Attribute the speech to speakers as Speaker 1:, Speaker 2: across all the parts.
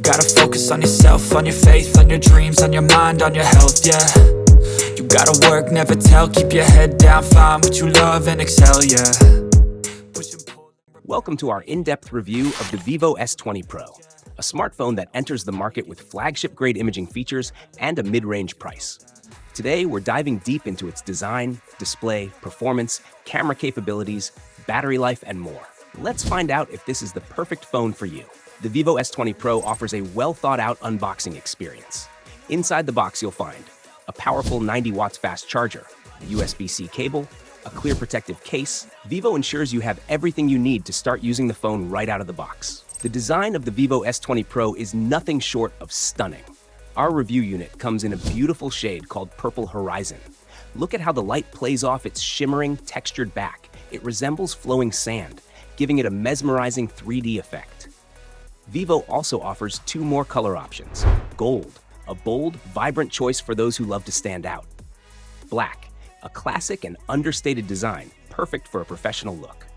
Speaker 1: gotta focus on yourself, on your faith, on your dreams, on your mind, on your health, yeah. You gotta work, never tell, keep your head down, find what you love and excel, yeah.
Speaker 2: Welcome to our in-depth review of the Vivo S20 Pro, a smartphone that enters the market with flagship-grade imaging features and a mid-range price. Today, we're diving deep into its design, display, performance, camera capabilities, battery life, and more. Let's find out if this is the perfect phone for you. The Vivo S20 Pro offers a well-thought-out unboxing experience. Inside the box, you'll find a powerful 90 watts fast charger, a USB-C cable, a clear protective case. Vivo ensures you have everything you need to start using the phone right out of the box. The design of the Vivo S20 Pro is nothing short of stunning. Our review unit comes in a beautiful shade called Purple Horizon. Look at how the light plays off its shimmering, textured back. It resembles flowing sand, giving it a mesmerizing 3D effect. Vivo also offers two more color options. Gold, a bold, vibrant choice for those who love to stand out. Black, a classic and understated design, perfect for a professional look.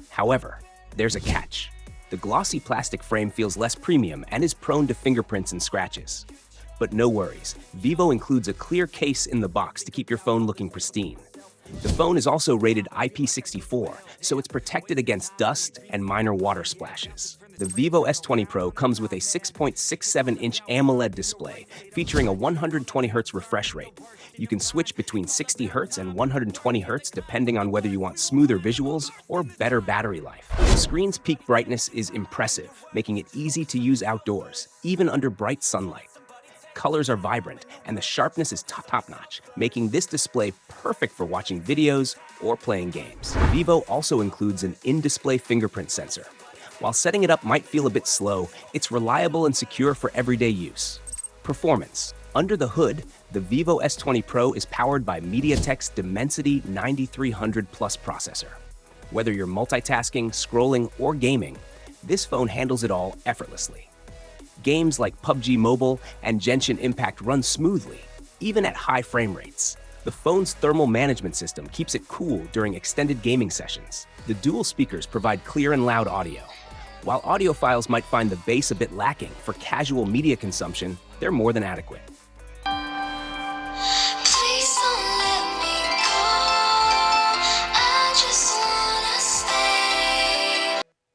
Speaker 2: However, there's a catch. The glossy plastic frame feels less premium and is prone to fingerprints and scratches. But no worries, Vivo includes a clear case in the box to keep your phone looking pristine. The phone is also rated IP64, so it's protected against dust and minor water splashes. The Vivo S20 Pro comes with a 6.67-inch AMOLED display featuring a 120Hz refresh rate. You can switch between 60Hz and 120Hz depending on whether you want smoother visuals or better battery life. The screen's peak brightness is impressive, making it easy to use outdoors, even under bright sunlight. Colors are vibrant, and the sharpness is top-notch, making this display perfect for watching videos or playing games. Vivo also includes an in-display fingerprint sensor. While setting it up might feel a bit slow, it's reliable and secure for everyday use. Performance. Under the hood, the Vivo S20 Pro is powered by MediaTek's Dimensity 9300 Plus processor. Whether you're multitasking, scrolling, or gaming, this phone handles it all effortlessly. Games like PUBG Mobile and Genshin Impact run smoothly, even at high frame rates. The phone's thermal management system keeps it cool during extended gaming sessions. The dual speakers provide clear and loud audio. While audiophiles might find the bass a bit lacking, for casual media consumption, they're more than adequate.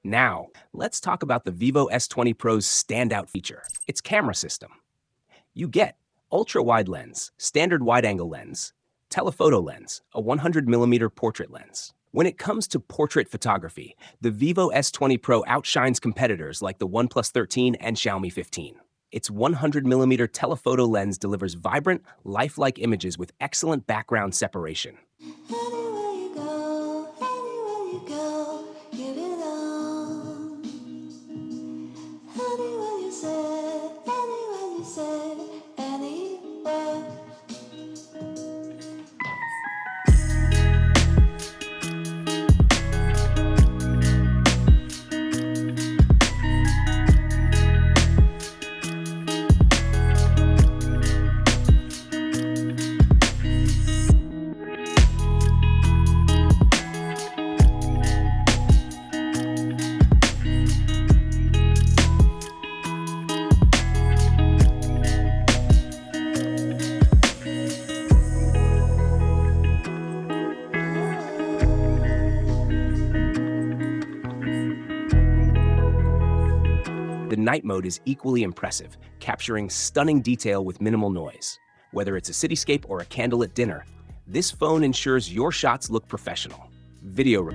Speaker 2: Now, let's talk about the Vivo S20 Pro's standout feature, its camera system. You get ultra-wide lens, standard wide-angle lens, telephoto lens, a 100mm portrait lens. When it comes to portrait photography, the Vivo S20 Pro outshines competitors like the OnePlus 13 and Xiaomi 15. Its 100mm telephoto lens delivers vibrant, lifelike images with excellent background separation. The night mode is equally impressive, capturing stunning detail with minimal noise. Whether it's a cityscape or a candlelit dinner, this phone ensures your shots look professional. Video.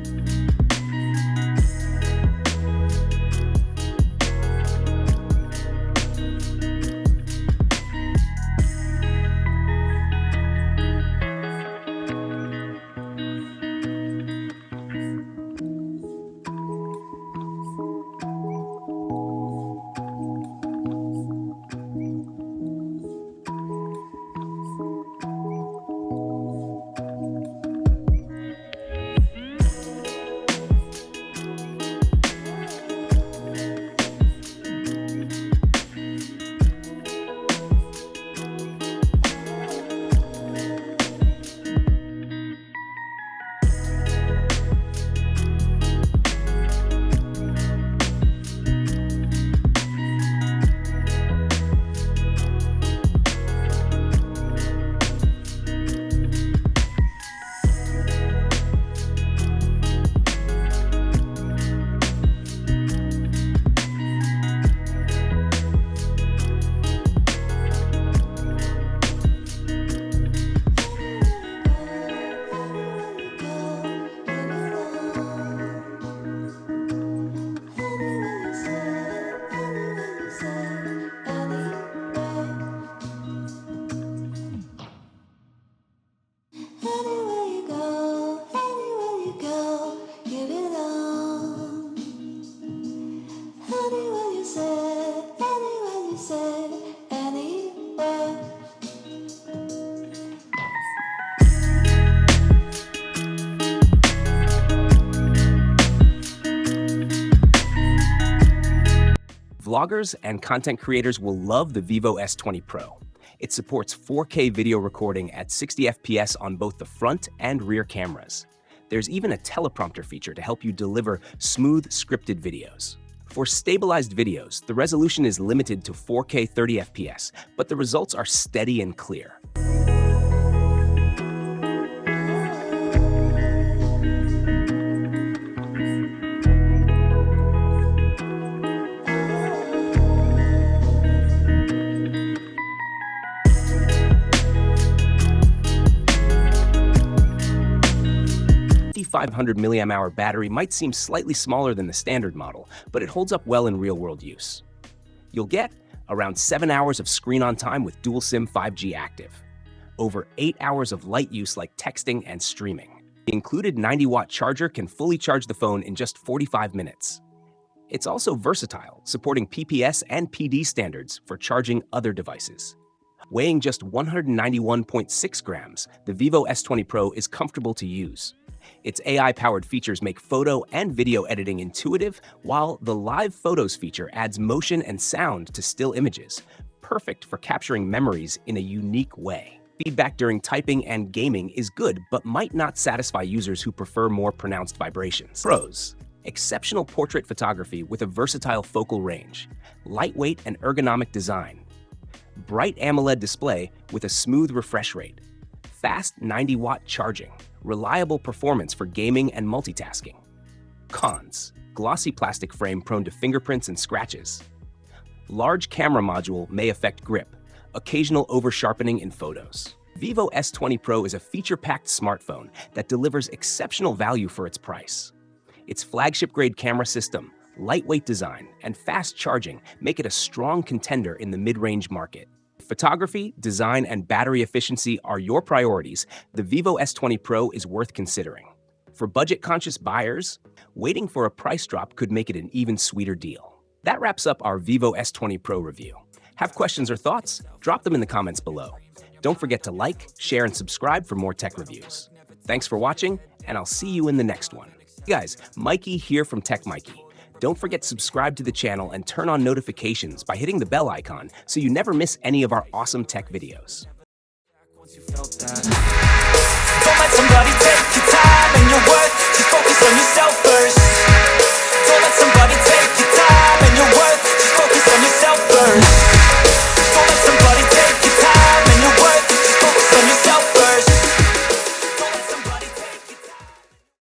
Speaker 3: said, anywhere you said, anywhere.
Speaker 2: Vloggers and content creators will love the Vivo S20 Pro. It supports 4K video recording at 60 FPS on both the front and rear cameras. There's even a teleprompter feature to help you deliver smooth, scripted videos. For stabilized videos, the resolution is limited to 4K 30 FPS, but the results are steady and clear. The 500 mAh battery might seem slightly smaller than the standard model, but it holds up well in real-world use. You'll get around 7 hours of screen-on time with dual SIM 5G active, over 8 hours of light use like texting and streaming. The included 90-watt charger can fully charge the phone in just 45 minutes. It's also versatile, supporting PPS and PD standards for charging other devices. Weighing just 191.6 grams, the Vivo S20 Pro is comfortable to use. Its AI-powered features make photo and video editing intuitive, while the Live Photos feature adds motion and sound to still images, perfect for capturing memories in a unique way. Feedback during typing and gaming is good, but might not satisfy users who prefer more pronounced vibrations. Pros: exceptional portrait photography with a versatile focal range, lightweight and ergonomic design, bright AMOLED display with a smooth refresh rate, fast 90-watt charging, reliable performance for gaming and multitasking. Cons: glossy plastic frame prone to fingerprints and scratches. Large camera module may affect grip, occasional over-sharpening in photos. Vivo S20 Pro is a feature-packed smartphone that delivers exceptional value for its price. Its flagship-grade camera system, lightweight design, and fast charging make it a strong contender in the mid-range market. If photography, design, and battery efficiency are your priorities, the Vivo S20 Pro is worth considering. For budget-conscious buyers, waiting for a price drop could make it an even sweeter deal. That wraps up our Vivo S20 Pro review. Have questions or thoughts? Drop them in the comments below. Don't forget to like, share, and subscribe for more tech reviews. Thanks for watching, and I'll see you in the next one. Hey guys, Maiky here from techmaiky. Don't forget to subscribe to the channel and turn on notifications by hitting the bell icon so you never miss any of our awesome tech videos.
Speaker 1: Once you felt that. Don't let somebody take your time and your worth. Just focus on yourself first.